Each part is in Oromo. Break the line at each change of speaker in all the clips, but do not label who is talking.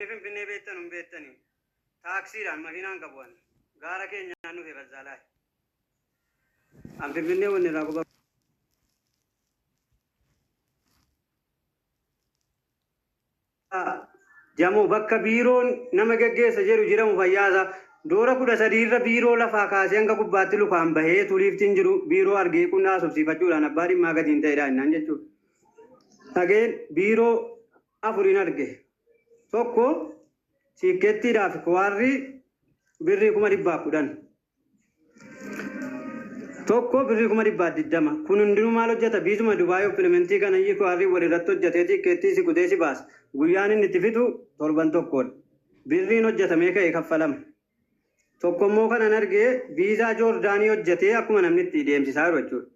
Finfinnee beektan beektanii taaksiidhaan makiinaan qabuun gaara keenya naannoo fi bazzaalaa an Finfinnee wanni irraa quba jamu bakka biiroon nama geggeessa jedhu jiramu fayyaasa doora 13 irra biiroo lafaa kaasee hanga gubbaatti lukaan bahee tuliiftiin jiru biiroo argee qunnaa subsiifachuudhaan abbaa dhimmaa gatiin ta'edha innaan jechuudha. Tageen biiroo afuriin arge tokko siikettiidhaaf kuwaarri birrii 110 tokko birrii 120 kun hundinuu maal hojjeta biisuma Dubaay implementii kana iyyuu kuwaarri walirratti hojjetee siikettii si kutee si baas guyyaan inni itti fitu torban tokkoon birriin hojjetamee ka'e kaffalama. Tokko immoo kanan argee viizaa Joordaanii hojjetee akkuma namni itti deemsisaa jiru jechuudha.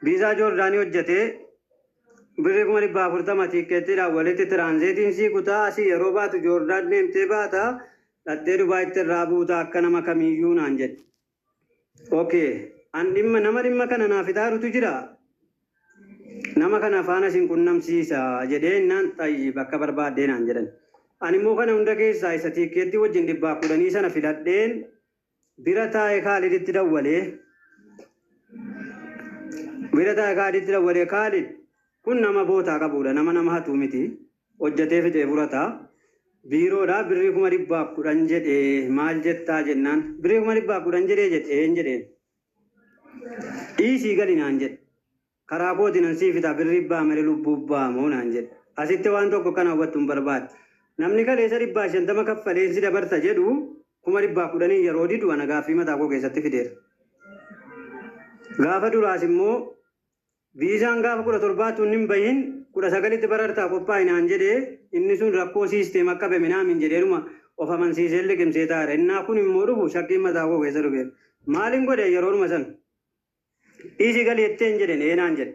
Viizaa Joordaanii hojjetee birrii 140 tiikettiidhaan walitti tiraanzeetiin sii kutaa asii yeroo baatu Joordaan deemtee baata dhattee Dubaayitti irraa buuta akka nama kamiiyyuu naan jedhe. Okay, an nama dhimma kana naaf itaarutu jira. Nama kana faana isin qunnamsiisa jedhee innaan xayyi bakka barbaaddee naan jedhan. Ani immoo kana hunda keessaa isa tiikettii wajjin 110 sana filadheen bira taa'ee Kaaliditti dawwalee Kaalid kun nama bootaa qabuudha nama hatuu miti hojjetee fixee furataa biiroodhaa birrii 110 jedhee maal jettaa jennaan birrii 110 jedheen dhiisii gali naan jedhe karaa kootiin an sii fitaa birrii baa malee lubbuu baamoo naan jedhe asitti waan tokko kana hubattu hin barbaade. Namni kaleessa 150 kaffalee si dabarta jedhu 110 yeroo didu ana gaaffii mataa koo keessatti fideera. Gaafa duraas immoo viizaan gaafa 17 tun hin bahin 19tti barartaa qophaa'inaan jedhee inni sun rakkoo siisteema akka beminaamin jedheeruma of amansiisee liqimsee taa'eera. Innaa kun immoo dhufu shakkiin mataa koo keessa dhufeera. Maaliin godhe yeroodhuma san dhiisii galii jetteen jedhen eenaan jedhe.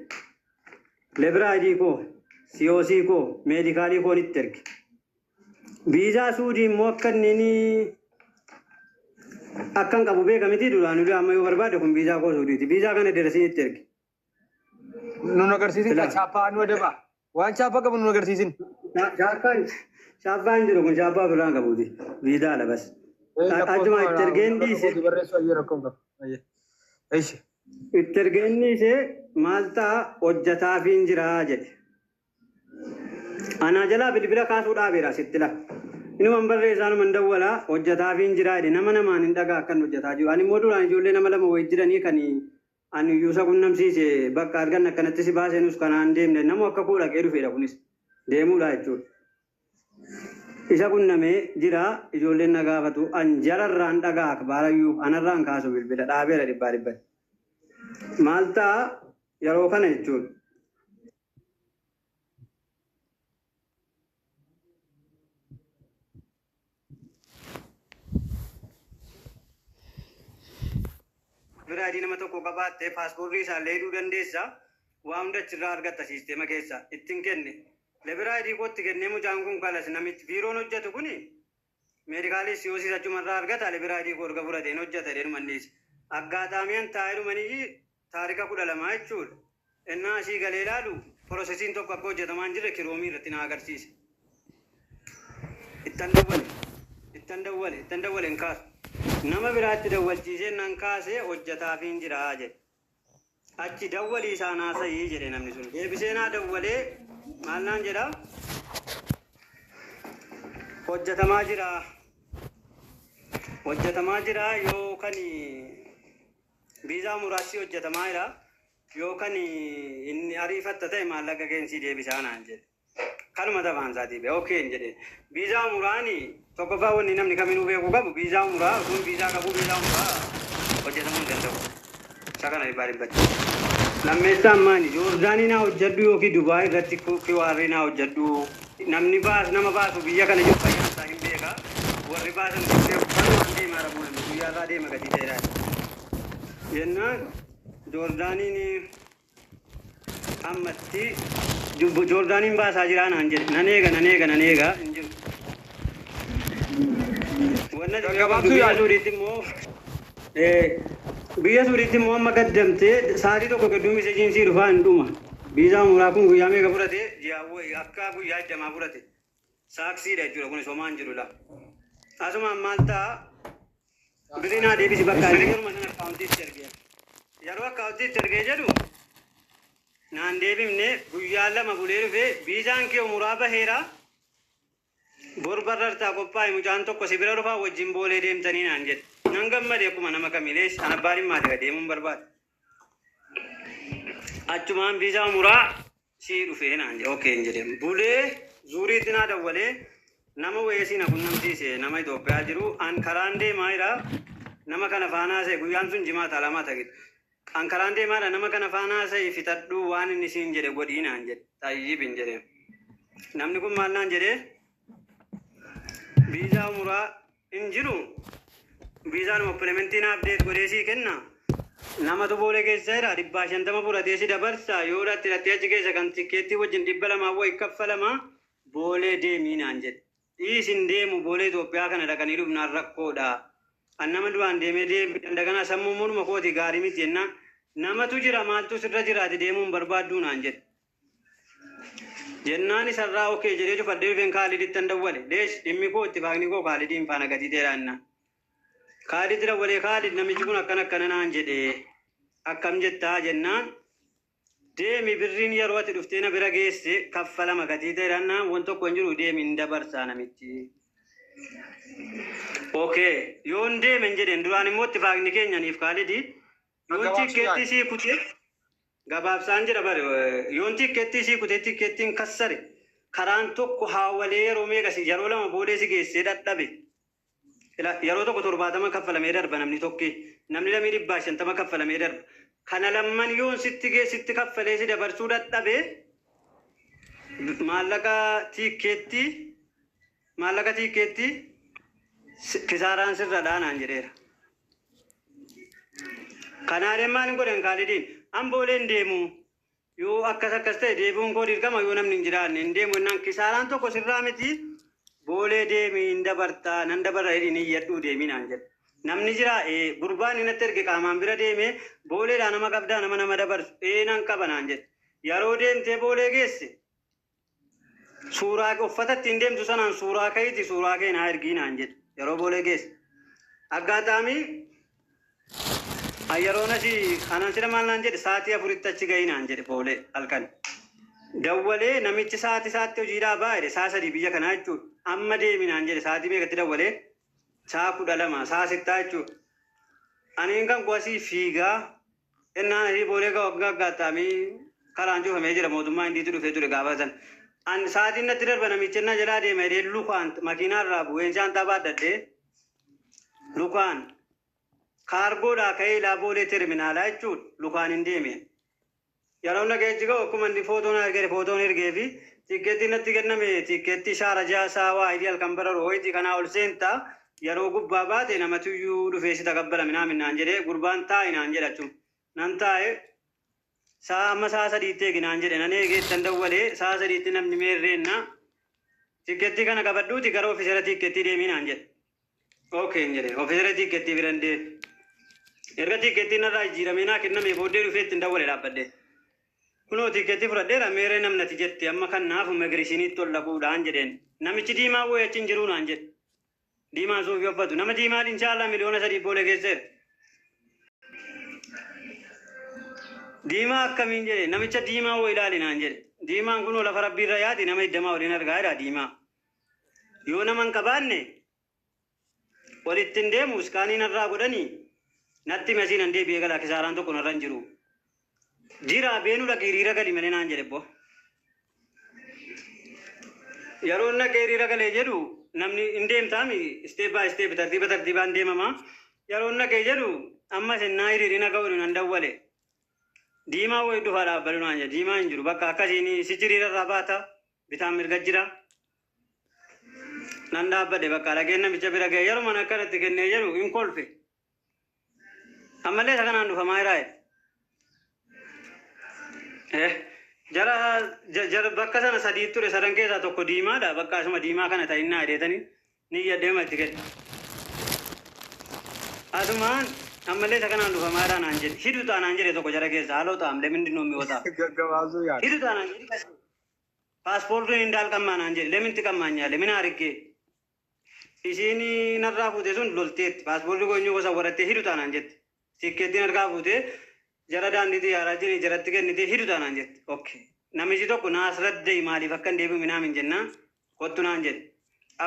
Lebiraayidii koo, siyoosii koo, meedikaalii koo itti erge. Viizaa Suudii immoo akka inni akkan qabu beekamiti duraan amma yoo barbaade kun viizaa koo Suudiiti. Viizaa kana deresii itti erge.
Nun agarsiisin chaappaa nu adaba. Waan chaappaa qabu nun agarsiisin.
Chaappaan jiru kun chaappaa biraan qabuuti. Viizaa labas. Ajjuma itti ergeen dhiise. Itti ergeen dhiise maal ta'a hojjetaafiin jiraa jedhe. Ana jalaa bilbila kaasuu dhaabeera sitti la. Inuma barreessaan man dawwala hojjetaafiin jiraa jedhe nama namaan hin dhagaa akkan hojjetaa jiru. Ani immoo duraan ijoollee nama lama wayii jiranii kan ani yuusa qunnamsiise bakka argan akkanatti si baaseenus kanaan deemne nama akka koo dhaqee dhufeedha kunis deemuudha jechuudha. Isa qunnamee jira ijoolleen na gaafatu an jararraan dhagaa baarayyuu anarraan kaasu bilbila dhaabeera dhibbaa. Maal ta'a yeroo kana jechuudha. Biraadii nama tokko qabaattee paaspoortii isaallee hidhuu dandeessa. Waa hunda achirraa argatta siisteema keessa ittiin kenne. Lebiraadii kootti kennee mucaan kun kalas namichi biiroon hojjetu kuni meedikaalis siyoosiis achumarraa argata lebiraadii koo erga fudhateen hojjeta jedhumannis. Aggaataamiyaan taa'ee dhumanii taarika 12 jechuudha. Innaa asii galee ilaalu piroosesiin tokko akka hojjetamaa hin jirre kiroomii irratti na agarsiise. Ittan dawwale hin kaasu. Nama biraatti dawwalchiisee nan kaasee hojjetaafiin jiraa jedhe. Achi dawwalii isaan haasa'ii jedhe namni sun. Deebisee naa dawwalee maal naan jedhaa? Hojjetamaa jira yookaan viizaa muraasii hojjetamaa jira yookaan inni ariifatta ta'e maallaqa keensii deebisaa naan jedhe. Kanuma taphaan isaatii bee ookeen jedhe. Viizaa muraanii tokkoffaa wanni namni kaminuu beekuu qabu viizaa muraa osoo viizaa qabu viizaa muraa hojjetamuu hin danda'u. Isa kana dhibbatti. Lammeessaan maali? Joordaanii naa hojjedhu yookiin Dubaay irratti kiwaarrii naa hojjedhu. Namni nama baasu biyya kana jiru fayyaan isaa hin beeka. Warri baasan kan deemaa rabuun guyyaa irraa deema gadi ta'edha. Yennaan Joordaaniin ammatti Joordaaniin baasaa jiraa naan jedhe. Nan eega hin jiru. Biyya Suudiitti immoo amma gaddamtee sa'aatii tokko gidduun miseejiinsii dhufaa hin dhuma. Viizaa muraa kun guyyaa meeqa fudhate? Akka guyyaa 20 fudhate. Saaksii dha jechuudha kun somaan jirudha. Asumaan maalta birinaa deebisi bakka yeroo sana akkaawuntiitti ergee. Yeroo akkaawuntiitti ergee jedhu naan deebifne guyyaa lama bulee dhufee viizaan kee umuraa baheera. Borbarrartaa qophaa'e mucaan tokko si bira dhufaa wajjin boolee deemtanii naan jedhe. Nan gammade akkuma nama kamiilees ana baadhin maaliif deemuun barbaade. Achumaan viizaa umuraa si dhufee naan jedhe okeen jedheen. Bulee zuuriitti naa dawwalee nama weesii na qunnamsiise nama Itoophiyaa jiru an karaan deemaa jira nama kana faanaasee guyyaan sun jimaata lamaa ta'e. An karaan deemaadha nama kana faanaasee fitadhuu waan inni siin jedhe godhii naan jedhe. Taayyiibin jedheen. Namni kun maal naan jedhee viizaa umuraa hin jiru. Viizaan oppilementiin abdeet godhee sii kenna. Nama boolee keessa jira 150 fudhatee si dabarsa yoo dhatti achi keessa kan tikkeettii wajjin 200 wayii kaffalama boolee deemii naan jedhe. Dhiisin deemu boolee Itoophiyaa kana dhaqanii dhufnaan rakkoodha. An nama duraan deemee dandagana sammuu morma kooti gaarii miti jennaan namatu jira maaltu sirra jiraate deemuun barbaadduu naan jedhe. Jennaan isarraa okee jedhee cufadhee dhufeen Kaaliditti an dawwale. Deesh dhimmi koo itti faaqni koo Kaalidiin faana gatii dheeraannaa. Kaaliditti dawwalee Kaalid namichi kun akkana naan jedhee akkam jettaa jennaan deemi birriin yeroo ati dhuftee na bira geesse kaffalama gatii dheeraannaa waan tokko hin jiru deemi hin dabarsaa namichi. Okee yoon deemen jedheen duraan immoo itti faaqni keenyaniif Kaalidii yoon tikkeettii sii kutee gabaabsaan jedha bare yoon tikkeettii sii kutee tikkeettiin kassare karaan tokko hawalee yeroo meeqasi yeroo lama boolee si geessee dadhabe. Yeroo tokko 70 kaffalamee darba namni tokki namni 250 kaffalamee darba. Kana lamman yoon sitti geessitti kaffalee si dabarsuu dadhabe maallaqa tikkeettii kisaaraan sirra dhaanaan jedheera. Kanaadhaan maal godhan Kaalidiin an booleen deemu yoo akkas ta'e deebi'uun koo dirqama yoo namni hin jiraanne hin deemu innaan kisaaraan tokko sirraa miti boolee deemii hin dabartaa nan dabarra hin iyyadhuu deemii naan jedhe. Namni jira gurbaan inni erge qaamaan bira deemee booleedhaa nama qabdaa nama dabarsu nan qaba naan jedhe. Yeroo deemtee boolee geesse suuraa uffata ittiin deemtu sanaan suuraa ka'iiti suuraa kee naa ergii naan jedhe. Yeroo boolee geesse. Aggaataamii yeroon asii kanan sida maal naan jedhe sa'aatii 4tti achi gahii naan jedhe boolee halkan. Dawwalee namichi sa'aatii hojiidhaa baay'ee sa'a 3 biyya kanaa jechuudha. Amma deemi naan jedhe sa'aatii meeqatti dawwalee sa'a 12 sa'a 6 jechuudha. Aniin kan kuwasii fiigaa innaan asii boolee aggaataamii karaan cufamee jira mootummaa indiitu dhufee ture gaafa san. An sa'aatiin natti darba namichi innaa jalaa deema jedhee lukaan makiinaarraa bu'een shaantaa baadhadhee lukaan kaargoodhaa ka'ee ilaa boolee terminaalaa jechuudha lukaan hin deeme. Yeroo nageechi ga'u akkuma inni footoon ergee fi tikkeettii natti kenname tikkeettii shaara jaasaa waa idii halkan bara rooyitii kanaa ol seentaa yeroo gubbaa baate namatuyyuu dhufee si taqabbala minaan jedhee gurbaan taa'i naan jedhachuun nan taa'e amma sa'a 3tti eeginaan jedhe nan eegeettan dawwalee sa'a 3tti namni meerreenna tikkeettii kana qabadhuuti gara ofiisera tikkeettii deemii naan jedhe. Okeen jedhe ofiisera tikkeettii biran deeme. Erga tikkeettiin irraa jijjiiramee naa kenname booddee dhufee ittiin dawwalee dhaabbadde. Kunoo tikkeettii fudhadheera meerree namnati jette amma kan naafu magariisiniitti ol dhaquudhaan jedheen. Namichi diimaa wayii achi hin jiruu naan jedhe. Diimaan suufii uffatu nama diimaan inshaallah miliyoona 3 boolee geesseera. Diimaa akkamiin jedhe namicha diimaa wayii ilaali naan jedhe. Diimaan kunoo lafa rabbiirra yaati nama iddamaa waliin argaa jira diimaa. Yoo nama hin qabaanne walitti hin deemu iskaanii narraa godhanii natti masiin an deebi'ee galaa kisaaraan tokko narra hin jiru. Jira beenu dhaqee hiriira gali malee naan jedhe boo. Yeroo dhaqee hiriira galee jedhu namni hin deemtaami isteep baa isteep tartiibaan deemama. Yeroo dhaqee jedhu amma sennaa hiriirina ga'uudhu nan dawwale. Diimaa wayii dhufaa dhaabbalu naan jedhe diimaa hin jiru bakka akkasiin si hiriira irraa baata bitaan mirga jira. Nan dhaabbadhe bakka dhageen namicha bira ga'e yeroo mana akkanatti kennee jedhu hin kolfe. Ammallee isa kanaan dhufamaa jiraa'e. Jara bakka sana 3 ture 3 keessaa tokko diimaadha bakka asuma diimaa kana ta'innaa hidheetanii ni yaddeema itti kenna. Asumaan ammallee isa kanaan dhufamaadhaa naan jedhe hidhutaa naan jedhe tokko jara keessa haaloo ta'amlee mindi noommi hotaa. Hidhutaa naan jedhe paaspoortiin hin daalqammaanaan jedhe leminti qammaanyaalee mina argee isiin narraa fuute sun lolteetti paaspoortii goonyoo gosa warattee hidhu taanaan jette tikkeettiin argaa fuute jara daandiitii yaaraa jini jaratti kennitee hidhu taanaan jette okay namichi tokko naas raddee maaliif akka hin deebi'u minaamin jennaan kottu naan jedhe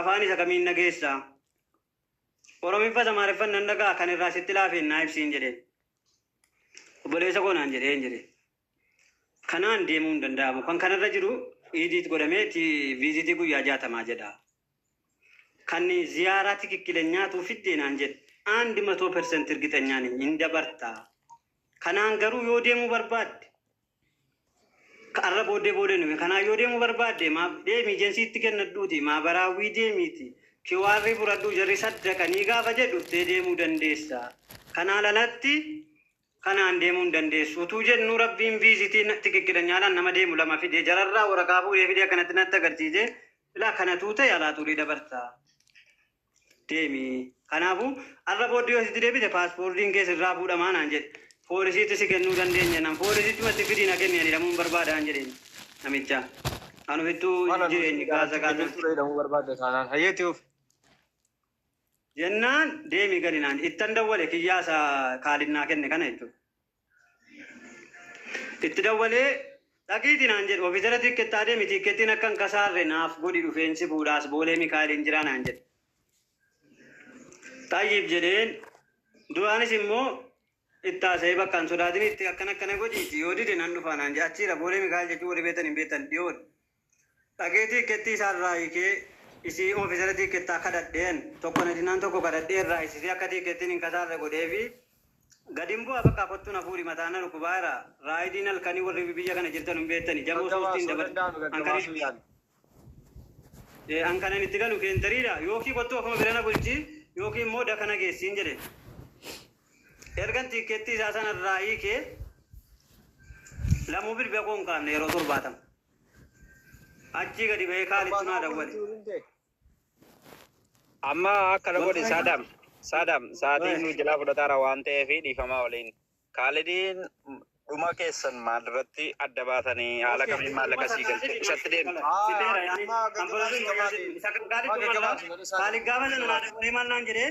afaan isa kamiin nageessaa oromiffa samaareffan nan dhagaa kan irraa sitti laafeen naa ibsiin jedheen obboleessa koo naan jedheen jedhe kanaan deemuu hin danda'amu kan kanarra jiru iidiit godhamee viizitii guyyaa 60 jedha kan ziyaaraa tikikkilenyaatu fiddeenaan jedhe 100% እርግጠኛን እንደበርታ kanaan garuu yoo deemuu barbaadde karra boodee boodee nume kanaa yoo deemuu barbaadde maa deemi ejensiitti kennadhuuti maabaraawwii deemiiti kiwaarri furadhuu jarri saddaqanii gaafa jedhu deemuu dandeessa kanaa lalatti kanaan deemuu hin dandeessu utuu jennu rabbiin viizitii tikikkilenyaadhaan nama deemu lama fidee jararraa waraqaa fuudhee fidee akkanatti natti agarsiise ilaa kanatu ta'e alaa turii dabartaa deemi kanaafu arra boodee yoo sitti deebite paaspoortiin keessa irraa fuudhamaa naan jedhe poolisiitti si kennuu dandeenya nam poolisiitti matti fidiina kennanii dhamuun barbaadaan jedheen namicha anu fittuu jireenyi gaasa
dhamuun barbaada taanaan hayyeetiif
jennaan deemi galinaan ittan dawwale kiyyaasa kaalinnaa kenne kana jechuudha itti dawwalee dhaqiitii naan jedhe ofiisara tikkettaa deemi tikkettiin akkan kasaarre naaf godhi dhufeensi fuudhaas boolee mikaa'eliin jiraa naan jedhe taayyiif jedheen duraanis immoo ittaasee bakkaan sodaatin itti akkana godhiiti yoo dide nan dhufaanaan jedhe achiira boolee mikaa'el jechuu warri beetan hin beetan dhiyoon dhaqee tikkettii isaarraa hiikee isii ofiisara tikkettaa kadhadheen tokko nadinaan tokko kadhadheerraa isisii akka tikkettiin hin kasaarre godheefi gadin bu'a bakka kottu na fuudhi mataan na dhukubaara raayidiin halkanii warri biyya kana jirtan hin beettani jaboo soostiin dabartan hankanan itti galu keentariidha yookii kottu akkuma birana bulchi yookii immoo dakana geessiin jedhe ergan tikkeettii isaa sanarraa hiikee lamuu bilbila koo hin qaamne yeroo 70 achii gadi bahee kaalitti naa dawwale
amma akkana godhe Saadam sa'aatiin nu jalaa fudhataara waan ta'eef dhiifamaa waliin kaalidiin dhuma keessan maalirratti adda baatanii haala kamiin maallaqa sii galche isatti deemte
kaalid gaafa sana naa dawwalee maal naan jedhee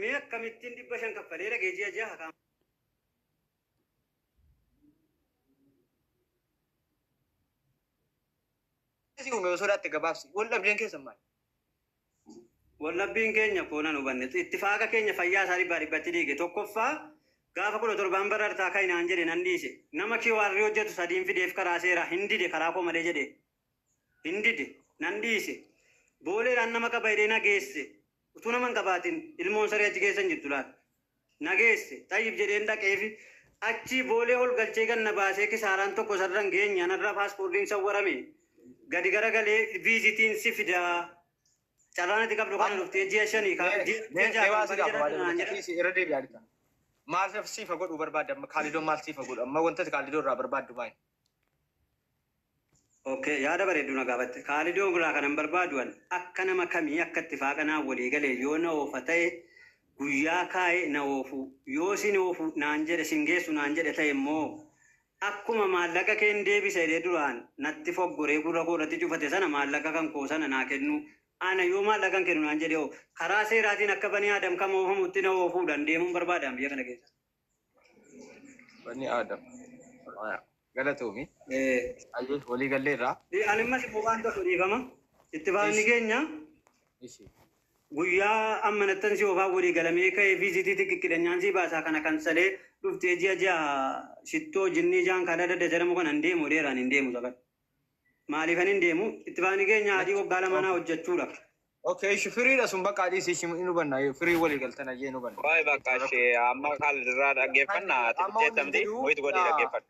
mee akkamittiin 500 kaffalee dhagee ji'a jaha kaama
si uume osoo dhaatti gabaabsi wallabdeen keessan maal
wallabbiin keenya koonan hubanne ittifaaqa keenya fayyaa isaa dhibbaa dhibbatti dhiige tokkoffaa Gaafa 17 barartaa kainaan jedhe nan dhiise. Nama kee warri hojjetu sadiin fideef karaa seeraa hin dide karaa koo malee jedhe. Hin dide nan dhiise. Booleedhaan nama qaba hidhee nageesse. Utuu nama hin qabaatin ilmoon saree achi keessa hin jirtu laata. Nageesse Tayyib jedheen dhaqeefi achi boolee ol galchee ganna baasee kisaaraan tokko sarran geenya narra paaspoortiin sawwarame. Gadi garagalee viizitiin si fidaa. Carraanatti qabdu kana dhuftee ji'a shanii
irra deebi'aa. Maal siifa godhuu barbaadda? Kaalidoon maal siifa godhu? Amma wantoota kaalidoo irraa barbaaddu maali?
Okay, yaada bareedduu na gaafatte. Kaalidoo biraa kanan barbaaduan akka nama kamii akka itti faaqanaa walii galee yoo na oofa ta'e guyyaa kaa'e na oofu yoo sin oofu naan jedhe sin geessu naan jedhe ta'e immoo akkuma maallaqa keen deebisa jedhee duraan natti foggoree gurra koo irratti cufate sana maallaqa kan koo sana naa kennu ana yoo maallaqan kennu naan jedhe karaa seeraatiin akka banii aadam kama oofamutti na oofuu dandeemuun barbaadan biyya kana keessa.
Banii aadam. Galatoomi. Walii galleerraa.
Ani mas waan tokko dhiifama. Itti baafni keenya guyyaa ammanattan si oofaa walii galamee ka'ee viizitii xixiqqidhanyaan si baasaa kana kansalee dhuftee ji'a shittoo jinnii jaan kadhadha jedhamu kan hin deemu dheeraan hin deemu saban. Maaliifan hin deemu itti baafni keenya adii waggaa lamanaa hojjechuudha.
Okay, firiidha sun bakka adii si hin hubanna firii walii galtan ajee hin hubanna.
Waa'ee bakka ishee amma kaaldirraa dhaggeeffannaa xixiqqeettamti wayitu godhee dhaggeeffanna.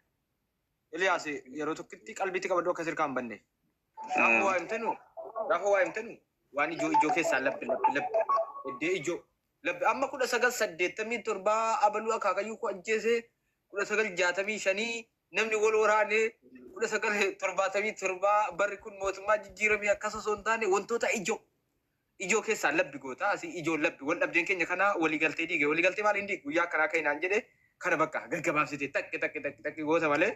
Eliyaas yeroo tokkotti qalbiitti qabadhu akka sirkaan banne. Raafuu waa himtanu waan ijoo keessaa labbi iddee ijoo labbi amma 1987 abaluu akaakayyuu ku ajjeese 1965 namni wal waraane 1977 barri kun mootummaa jijjiiramee akkas osoo hin taane wantoota ijoo keessaa labbi goota asii ijoo labbi wal dhabdeen keenya kana waliigaltee diige waliigaltee maal hin diigu guyyaa akkanaa ka'inaan jedhe kana bakka gaggabaabsite takki goota malee.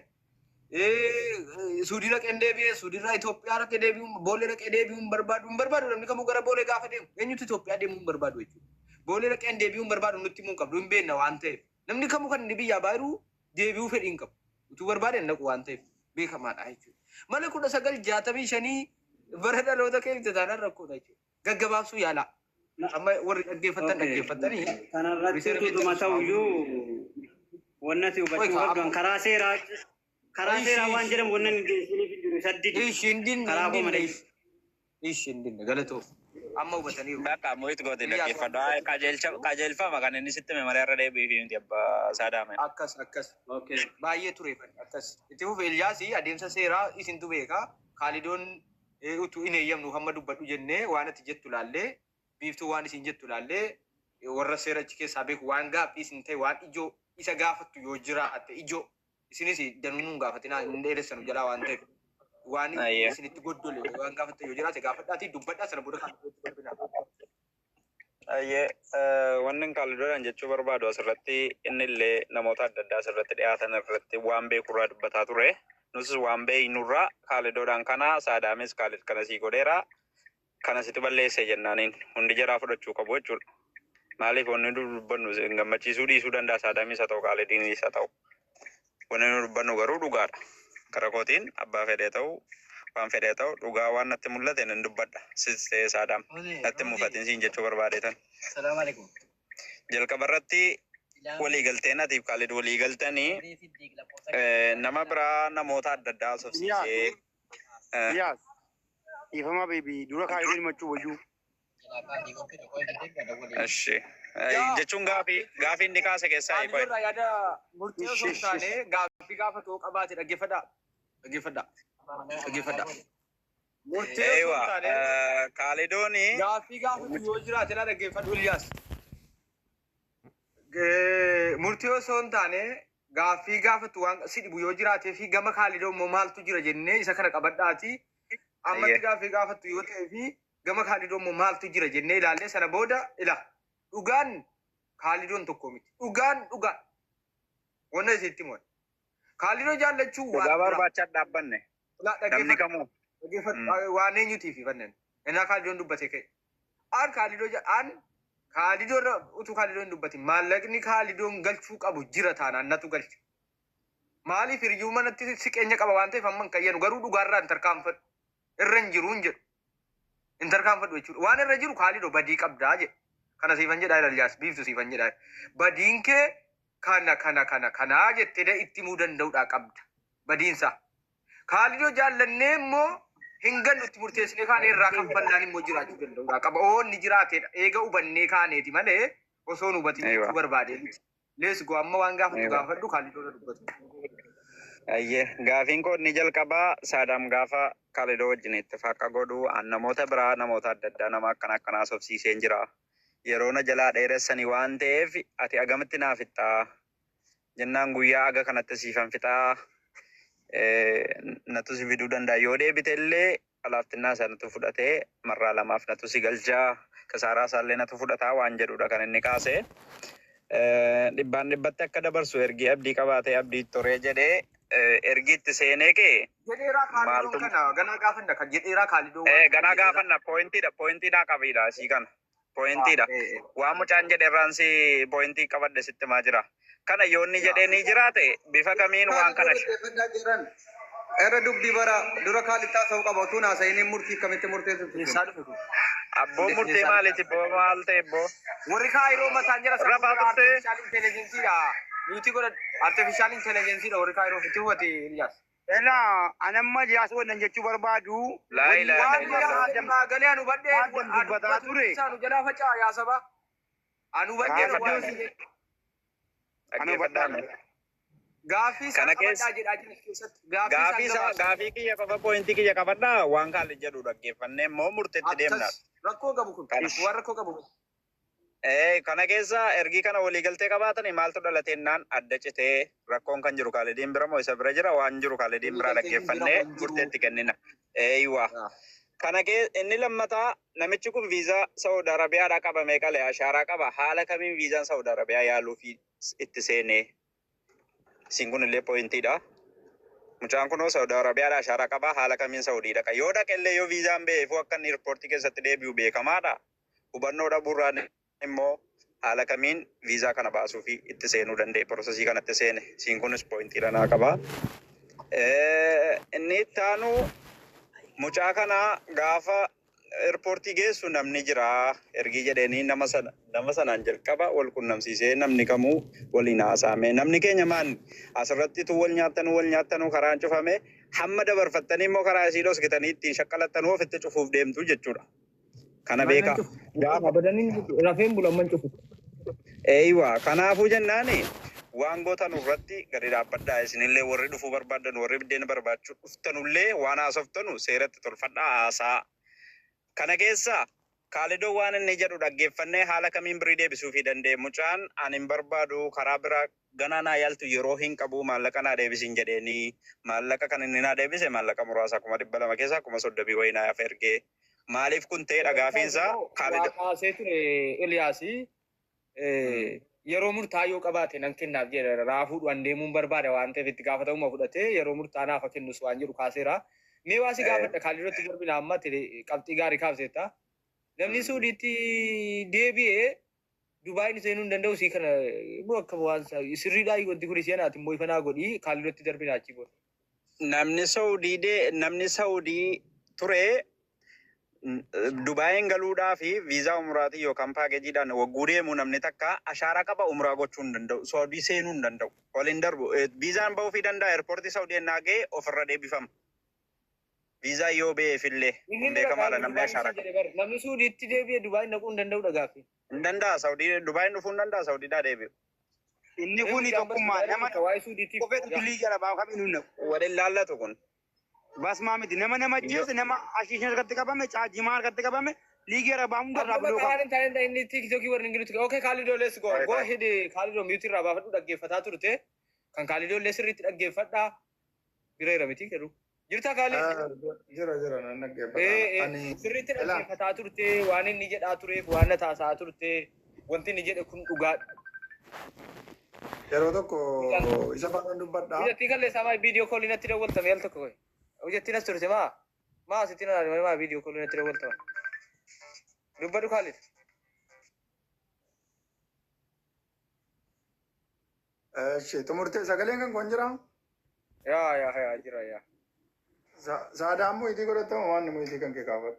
Suudii dhaqee deebi'ee suudiirraa Itoophiyaa dhaqee deebi'uun boolee dhaqee deebi'uun barbaadu namni kamuu gara boolee gaafa deemu eenyutu Itoophiyaa deemuun barbaadu jechuudha. Boolee dhaqee deebi'uun barbaadu nutti himuu hin qabdu hin beekna waan ta'eef namni kamuu kan inni biyyaa baay'uu deebi'uu fedhii hin qabu utuu barbaade hin dhaqu waan ta'eef beekamaadha jechuudha. Malee 1965 bara dhaloota keessa taanaan rakkoodha jechuudha. Gaggabaabsuu yaala. Amma warri dhaggeeffatanii.
Kanarratti tutuma ta'uyyuu wannati hubachuu qabdan karaa seeraa. Karaa seeraa waan jedhamu wannan isiniif hin jiru saddidi. Karaa koo malee.
Ishindin galatoo. Amma hubatanii.
Bakka mo'itu goote dhaggeeffadhu. Qajeelfama kan inni sitti malee irra deebi'ee fi nuti abbaa saadaame.
Akkas. Baay'ee tureeffadha. Akkas. Itti fufee Eliyaasii adeemsa seeraa isintu beekaa. Kaalidoon utuu hin eeyyamnu hamma dubbadhu jennee waan ati jettu laallee biiftuu waan isin jettu laallee warra seera achi keessaa beeku waan gaaffii isin ta'e waan ijoo isa gaafattu yoo jiraatte ijoo. Isinis danuun gaafatina hin dheeressanu jalaa waan ta'eef waan isinitti goddole waan gaafatte yoo jiraate gaafadhaatii dubbadhaa sana booda kan
wanni kaalidoodhaan jechuu barbaadu asirratti inni illee namoota adda addaa asirratti dhiyaatan irratti waan beekurraa dubbataa ture. Nus waan beeknurraa kaalidoodhaan kana saadaames kaalid kana sii godheera kana sitti balleesse jennaaniin hundi jaraa fudhachuu qabu jechuudha. Maaliif wanni dubbannu gammachiisuu dhiisuu danda'a saadaamis haa ta'u kaalidiinis haa ta'u. Wanni nu dubbannu garuu dhugaadha. Karaa kootiin abbaa fedhee ta'u waan fedhee ta'u dhugaa waan natti mul'ate nan dubbadha. Sistee saadam natti mufatiin siin jechuu barbaadeetan. Jalqaba irratti waliigaltee natiif kaalid waliigaltanii nama biraa namoota adda addaa haasofsiisee.
Ifama beebii dura kaalidoon himachuu wayyuu.
Eshi. Jechuun gaafii inni kaase keessaa
hiikoo. Kaalidoon yaada murtii osoo hin taane gaafii gaafa ta'uu qabaate dhaggeeffadhaa. Murtii osoo hin taane
kaalidooni
gaafii gaafatu yoo jiraate na dhaggeeffadhu Eliyaas. Murtii osoo hin taane gaafii gaafatu waan si dhibu yoo jiraatee fi gama kaalidoon immoo maaltu jira jennee isa kana qabadhaati. Ammatti gaafii gaafatu yoo ta'ee fi gama kaalidoon immoo maaltu jira jennee ilaallee sana booda dhugaan kaalidoon tokko miti. Dhugaan. Wanna isitti himu. Kaalidoo jaallachuu waan
dhugaa barbaacha dhaabbanne. Namni kamuu.
Waan eenyutiif fannan. Innaa kaalidoon dubbate ka'e. Kaalidoo utuu kaalidoon dubbate maallaqni kaalidoon galchuu qabu jira taanaan natu galche. Maaliif hiriyyuu manatti siqeenya qaba waan ta'eef amma hin kayyanu garuu dhugaarraa hin tarkaanfadhu. Irra hin jiru hin jedhu. Hin tarkaanfadhu jechuudha. Waan irra jiru kaalidoo badii qabdaa jedhe. Kana siifan jedhaa Eliyaas biiftu siifan jedhaa. Badiin kee kana jettee itti himuu danda'uudha qabda. Badiinsa. Kaalidoo jaallannee immoo hin gannu itti murteessine kaane irraa kan bal'aan immoo jiraachuu danda'uudha qaba. Oonni jiraateedha. Eega hubannee kaaneeti malee osoo nu hubatiin jechuu barbaade. Lees go amma waan gaafadhu Kaalidoo dubbatu.
Ayyee gaafiin koo inni jalqabaa Saadaam gaafa Kaalidoo wajjin ittifaaqa godhu namoota biraa namoota adda addaa nama akkanaa sobsiiseen jira. Yeroo na jalaa dheeressanii waan ta'eef ati agamitti naaf fixxaa jennaan guyyaa aga kanatti siifan fixaa natu si fiduu danda'a yoo deebite illee alaaftinnaa sanatu fudhatee marraa lamaaf natu si galchaa kasaaraa isaallee natu fudhataa waan jedhudha kan inni kaase. Dhibbaan dhibbatti akka dabarsu ergi abdii qabaatee abdii toree jedhee ergiitti seenee kee
jedheeraa Kaalidoo kana ganaa gaafanna kan jedheeraa Kaalidoo
ganaa gaafanna poointiidha qabiidha asii kana. Pointiidha. Waan mucaan jedhe irraan si pointii qabadde sitti maa jira. Kana yoonni jedhee ni jiraate bifa kamiin waan kana
irra dubbii bara dura Kaalidoo ta'uu qaba utuu naasa'inii murtii kamitti murteessu.
Abboo murtii maaliiti boo maal ta'e boo.
Warri Kaayiroo mataan jira
rafaa turtee.
Artificial intelligenceedha. Nuti godha artificial intelligenceedha warri Kaayiroo fitti hubate Iliyaas.
Ela anamma jaas wannan jechuu barbaadu.
Galee anu badhee
dubbataa ture.
Anu jalaa facaa yaa saba. Anu badhee Gaaffii
kana
keessa jedhaa jiru keessatti.
Gaaffii kiyya qofa poointii kiyya qabadhaa waan Kaalid jedhu dhaggeeffannee immoo murteetti deemna.
Rakkoo qabu kun. Waan rakkoo qabu.
Kana keessa ergii kana waliigaltee qabaatanii maaltu dhalateennaan adda citee rakkoon kan jiru Kaalidiin bira moo isa bira jira waan jiru Kaalidiin biraa dhaggeeffannee murteetti kennina. Eeywa. Kana inni lammataa namichi kun viizaa Saudi Arabiyaadhaa qabamee qalee ashaaraa qaba. Haala kamiin viizaan Saudi Arabiyaa yaaluuf itti seenee? Isin kun illee poointiidha. Mucaan kunoo Saudi Arabiyaadhaa ashaaraa qaba. Haala kamiin Saudiidha qabu. Yoo dhaqellee yoo viizaan beefu akka inni riippoortii keessatti deebi'u beekamaadha. Hubannoo dhabuurraan immoo haala kamiin viizaa kana baasuu fi itti seenuu danda'e prosesii kanatti seene. Isin kunis poointiidha naa qaba. Inni itti aanu mucaa kana gaafa riippoortii geessu namni jira ergii jedhanii nama sanaan jalqaba wal qunnamsiisee namni kamuu waliin haasa'ame. Namni keenya maan asirratti tu wal nyaattanuu karaan cufame hamma dabarfattanii immoo karaa isii dhoksitanii ittiin shaqqalattanuu ofitti cufuuf deemtu jechuudha. Kana beeka.
Gaafa badaniin rafeen bulamman cufu.
Eeywa kanaafuu jennaani waan gootan irratti gadi dhaabbadhaa isinillee warri dhufuu barbaadan warri biddeen barbaachuu dhuftanullee waan haasoftanu seeratti tolfadhaa haasaa. Kana keessa Kaalidoo waan inni jedhu dhaggeeffannee haala kamiin birii deebisuu fi danda'e mucaan ani hin barbaadu karaa biraa ganaa naa yaaltu yeroo hin qabu maallaqa naa deebisin jedheenii maallaqa kan inni naa deebise maallaqa muraasa 200 keessaa 30 wayii naaf ergee maaliif kun ta'e dhagaafiinsaa Kaalidoo.
Kaasee ture Eliyaasii yeroo murtaa'aa qabaate nan kennaaf jedha raafuu dhuan deemuun barbaada waan ta'eef itti gaafatamummaa fudhatee yeroo murtaa'aa naaf kennus waan jedhu kaaseera. Mee waasi gaafadha Kaalidootti darbina amma qabxii gaarii kaafseetta. Namni Suudiitti deebi'ee Dubaayin seenuu hin danda'u sii kana immoo akka waan sirriidhaa wanti kun seenaati immoo ifanaa godhii Kaalidootti darbina achi booda.
Namni Saudii ture Dubaayin galuudhaa fi viizaa umraatii yookaan paakejiidhaan wagguu deemu namni takka ashaaraa qaba umraa gochuu hin danda'u. Saudii seenuu hin danda'u. Waliin darbu. Viizaan bahuu fi danda'a eerpoortii Saudii ennaa ga'e ofirra deebifama. Viizaa yoo beefillee beekamaadha namni ashaaraa qaba.
Namni Suudiitti deebi'ee Dubaayin dhaquu hin danda'u dhagaafi.
Hin danda'a Saudii Dubaayin dhufuu hin danda'a Saudiidhaa deebi'u.
Inni kun tokkummaa nama kophee tulii jala baafame kamiin hin naqu.
Waliin laallatu kun.
Basmaa miti nama jeesse nama ashiishan harkatti qabame caajimaa harkatti qabame liigii irra baamuun darraa buloo
qaba. Inni tiiktookii warri ingilitti okay Kaalidoo let's go ahead Kaalidoo miyuutii irraa baafadhu dhaggeeffataa turte kan Kaalidoo sirriitti dhaggeeffadhaa bireera miti jedhu. Jirta Kaalidoo?
Jira nan dhaggeeffata.
Sirriitti dhaggeeffataa turte waan inni jedhaa tureef waan na taasaa turte wanti inni jedhe kun dhugaadha.
Yeroo tokko isa faana dubbadhaa.
Biyyattii kalleessaa maa viidiyoo koolii natti dawwaltame al tokko. Hojjettiin as turte maa asitti na maa viidiyoo koolii natti dawwaltama. Dubbadhu Kaalid.
Xumurtee sagaleen kan kun jira?
Yaa jira.
Saadaan muhitii godhatama waan muhitii kan kee kaafadhu.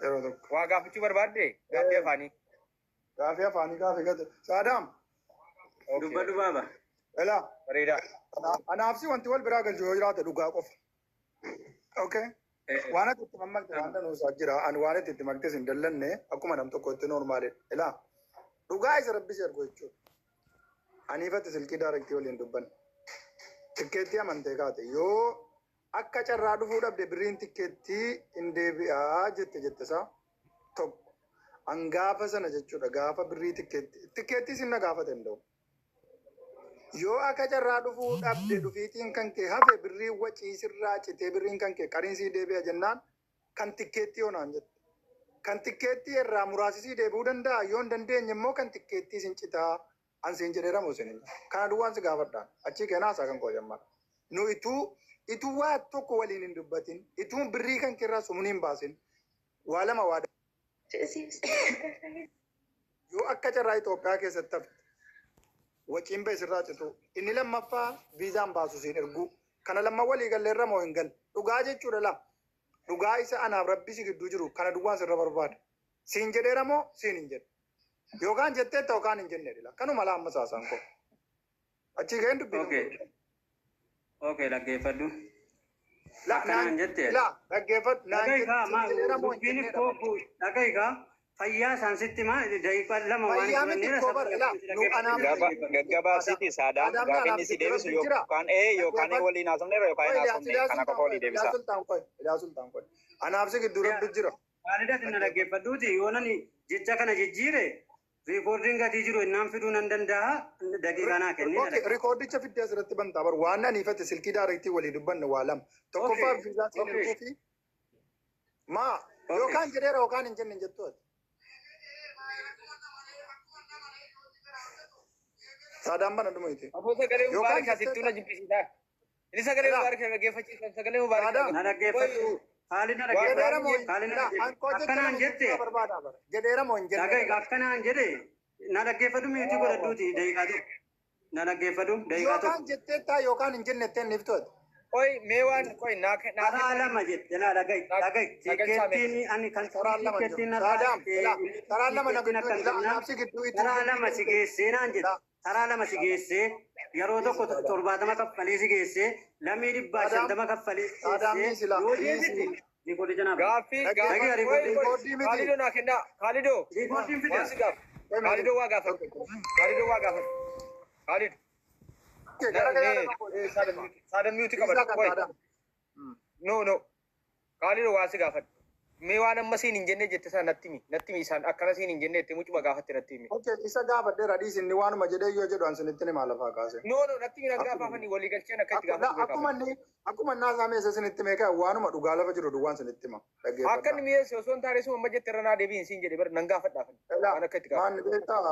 Yeroo tokko.
Waa gaafachuu barbaadde? Gaaffii afaanii.
Gaaffii afaanii gaaffii gate. Saadaam
Dubbadhu baaba.
Ilaa
Bareedaa.
anaafsi wanti wal biraa galchu yoo jiraate dhugaa qofa. Okay. Waan ati itti mammakte waan danuusaa jira. Ani waan ati itti maktes hin dallanne akkuma nam tokkotti noormaali. Ilaa dhugaa isa rabbisi argu jechuudha. Aniifatti silkii daarektii waliin dubbanne. Tikkeettii amantee kaate yoo akka carraa dhufuu dhabde birriin tikkeettii hin deebi'aa jette isaa tokko. An gaafa sana jechuudha gaafa birrii tikkeettii sinna gaafate hin ta'u. Yoo akka carraa dhufuu dhabde dhufiitiin kan kee hafe birrii waciisirraa citee birriin kan kee qariinsii deebi'a jennaan kan tikkeettii onaan jette. Kan tikkeettii irraa muraasisii deebi'uu danda'a yoo hin dandeenye immoo kan tikkeettii sin citaa ansiin jedheera muusin. Kana duwwaan si gaafadhaan achii keenaa isaa kan qoojammaa. Nu ituu waa tokko waliin hin dubbatin ituu birrii kan keerraa sumuun hin baasin waa lama waa yoo akka carraa Itoophiyaa keessatti hafte waciin ba'e sirraa citu inni lammaffaa viizaan baasu siin erguu kana lamma walii galleerra moo hin galle dhugaa jechuudha lama dhugaa isa anaaf rabbisi gidduu jiru kana duwwaan sirra barbaada siin jedheera moo siin hin jedhe yookaan jetteetta yookaan hin jenne dila kanuma laamma saasaan koo achii ga'een dubbii.
Okay, dhaggeeffadhu.
Akkanaan jettee. Dhaggeeffadhu.
Dhaggeeffadhu. Fayyaa isaansitti maa daqiiqaa lama waan
gaggabaabsiiti saadaan gaafa inni si deebisu yookaan waliin haasofneera yookaan hin haasofne kana qofa walii deebisa.
Sultaan qoy. Anaaf si gidduu rabbi jira.
Waalidaati na dhaggeeffadhuuti yoo nani jecha kana jijjiire riikoordiin gatii jiru innaan fiduu nan danda'a daqiiqaa naa kennee.
Riikoordicha fiddee asirratti bantaa baru waan ani ifate silkii daarektii walii dubbanne waa lama. Tokkoffaa viizaa siin erguu fi maa yookaan jedheera yookaan hin jenne jettu. Saadaan bana dhuma ite.
Abboosa galee mubaarak asittuu na jibbisiisaa. Inni sagalee mubaarak dhaggeeffachiisan sagalee mubaarak.
Na dhaggeeffadhu. Haalli na dhaggeeffadhu. Akkanaan jette.
Jedheera moo hin jenne.
Akkanaan jedhe na dhaggeeffadhu miitii godhadhuuti daqiiqaa tokko. Na dhaggeeffadhu daqiiqaa tokko.
Yookaan jetteettaa yookaan hin jennetteen ni iftooti.
Qoy mee waan qoy naa
karaa lama jette na dhaga'i tikkeettiin ani kan tikkeettiin
karaa lama
karaa lama si geessee naan jedhe karaa lama si geessee yeroo tokko 70 kaffalee si geessee lammii 150 kaffalee yoo deebite riikoordii janaaf
gaaffii Kaalidoo naa kennaa Kaalidoo
riikoordiin fida
Kaalidoo waa gaafadhu Kaalidoo Saadam miyuuti qabadhu qoy no Kaalidoo waa si gaafadhu mee waan amma siin hin jenne jette isaa natti mi isaan akkana siin hin jenne itti mucuma gaafatte natti mi.
Isa gaafadhe radhiis inni waanuma jedhee yoo jedhu ansinitti ni maal lafaa kaase.
No natti mi na gaafafani walii galcheen akka itti gaafatu.
Akkuma naa saamee isa sinitti meeqa waanuma dhugaa lafa jiru duwwaan sinitti ma.
Akka inni mi'eesse osoo hin taane suma amma jette irra naa deebiin siin jedhe bari nan gaafadhaafani. Waan akka itti gaafatu.
Maan beektaa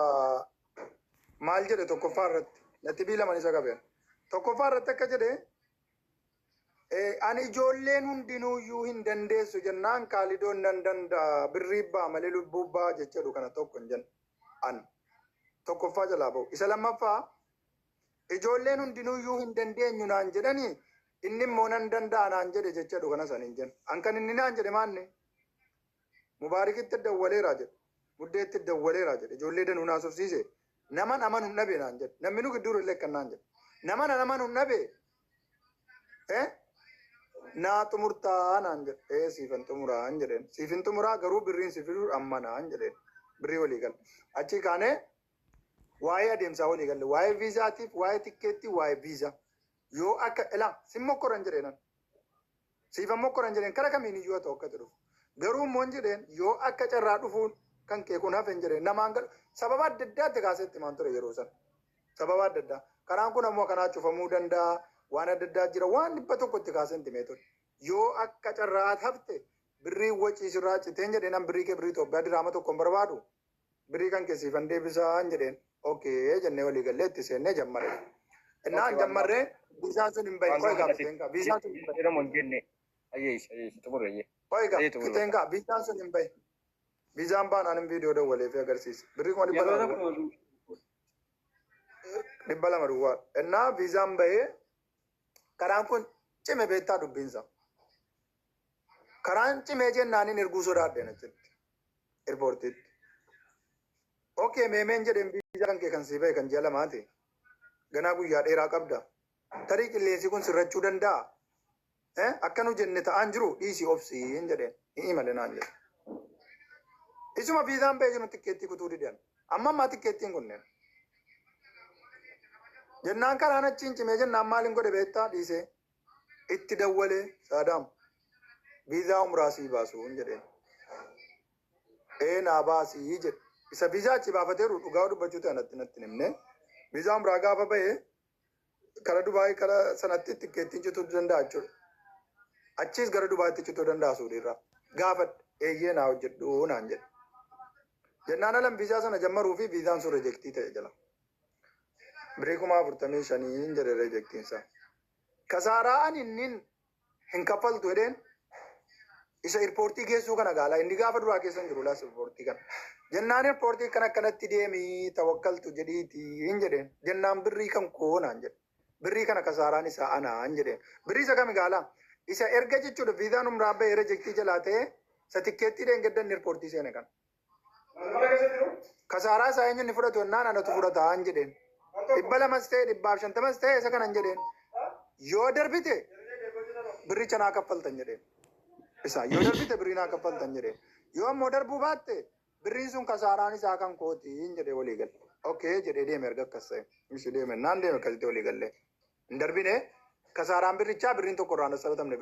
maal jedhe tokkoffaa irratti natti biilaman isa qabeen. Tokkoffaa irratti akka jedhe ani ijoolleen hundinuuyyuu hin dandeessu jennaan Kaalidoon nan danda'a birriibbaa malee lubbuubbaa jechuudha kana tokko hin jennu an tokkoffaa jalaa bahu isa lammaffaa ijoolleen hundinuuyyuu hin dandeenyu naan jedhanii inni immoo nan danda'a naan jedhe jechuudha kana san hin jennu an kan inni naan jedhe maanne mubaarikitti dawwaleeraa jedhe guddeetti dawwaleeraa jedhe ijoollee danuu naasofsiise naman amanu hin dhabe naan jedhe namni nu gidduu illee kan naan jedhe naman amanu hin dhabe naa xumurtaa naan jedhe siifan xumuraan jedheen siifin xumuraa garuu birriin siifiduu amma naan jedheen birrii walii galle achi kaanee waa'ee adeemsaa walii galle waa'ee viizaatiif waa'ee tikkeettii waa'ee viizaa yoo akka ilaa sin mokkoran jedheenan siifan mokkoran jedheen kara kamiin iyyuu haa ta'u akka dhufu garuu immoo jedheen yoo akka carraa dhufuun kan kee kun hafe jedheen namaan galu sababa adda addaatti kaasetti maan ture yeroo san sababa adda addaa karaan kun ammoo kanaa cufamuu danda'a. Waan adda addaa jira waan 100 itti kaasan timeeton yoo akka carraa hafte birrii waciisirraa citeen jedheen an birrii kee birrii Itoophiyaa diraama tokko hin barbaadu birrii kan keessiifan deebisaan jedheen okee jennee walii gallee itti seennee jammarre innaan jammarree viizaan sun hin bahe qoy gaaffiteen kaa viizaan sun hin bahe
hin jenne ayyeesh xumurreeyye
qoy gaaffiteen kaa viizaan sun hin bahe viizaan baanaan hin viidiyoo dawwalee fi agarsiisa birrii kuma 200 duwwaa innaa viizaan bahee karaan kun cime beektaa dubbinsa. Karaan cimee jennaan hin erguu sodaadheen achitti. Eerpoortiitti. Okee meemeen jedheen viizaa kan kee kan sii bahe kan ji'a lamaati. ganaa guyyaa dheeraa qabda. Tarii qilleensi kun sirrachuu danda'a. Akka nu jenne ta'aan jiru dhiisii obsii hin jedheen. Hin imale naan jedhe. Isuma viizaan ba'ee jiru tikkeettii kutuu didan. Amma ammaa tikkeettiin kunneen. Jennaan karaan achiin cimee jennaan maaliin godhe beektaa dhiisee. Itti dawwalee Saadaam viizaa umraasii baasuu hin jedheen. Naa baasii jedhe. Isa viizaa achi baafateeru dhugaa dubbachuu ta'e natti himne. Viizaa umraa gaafa ba'ee kara Dubaayii kara sanatti tikkeettiin cituu danda'a jechuudha. Achiis gara Dubaayitti cituu danda'a suudhiirraa. Gaafa eeyyee naa hojjedhu naan jedhe. Jennaan alam viizaa sana jammaruu fi viizaan sun reejektii ta'e jala. Birii 45,000 hin jedhe reejektiinsaa. Kasaaraa ani inni hin kaffaltu jedheen isa irpoortii geessuu kana gaala inni gaafa duraa keessa hin jiru laas irpoortii kana. Jennaan irpoortii kan akkanatti deemii tawakkaltu jedhiiti hin jedheen jennaan birrii kan koonaan jedhe. Birrii kana kasaaraan isaa anaan jedheen. Birrii isa kami gaala isa erga jechuudha viizaan umraa ba'ee reejektii jalaa ta'e isa tikkeettii deengeddan irpoortii seene kana. Kasaaraa isaa eenyuun ni fudhatu jennaan anatu fudhata hin jedheen. 200 ta'e 150 ta'e isa kanan jedheen. Yoo darbite birricha naa kaffaltan jedheen. Isa yoo darbite birrii naa kaffaltan jedheen. Yoo ammoo darbuu baatte birriin sun kasaaraan isaa kan kooti hin jedhee walii galle. Okay jedhee deeme erga akkas ta'e. Ishi deeme naan deeme akkasitti walii galle. Hin darbine kasaaraan birrichaa birriin tokko irraan sabatamne.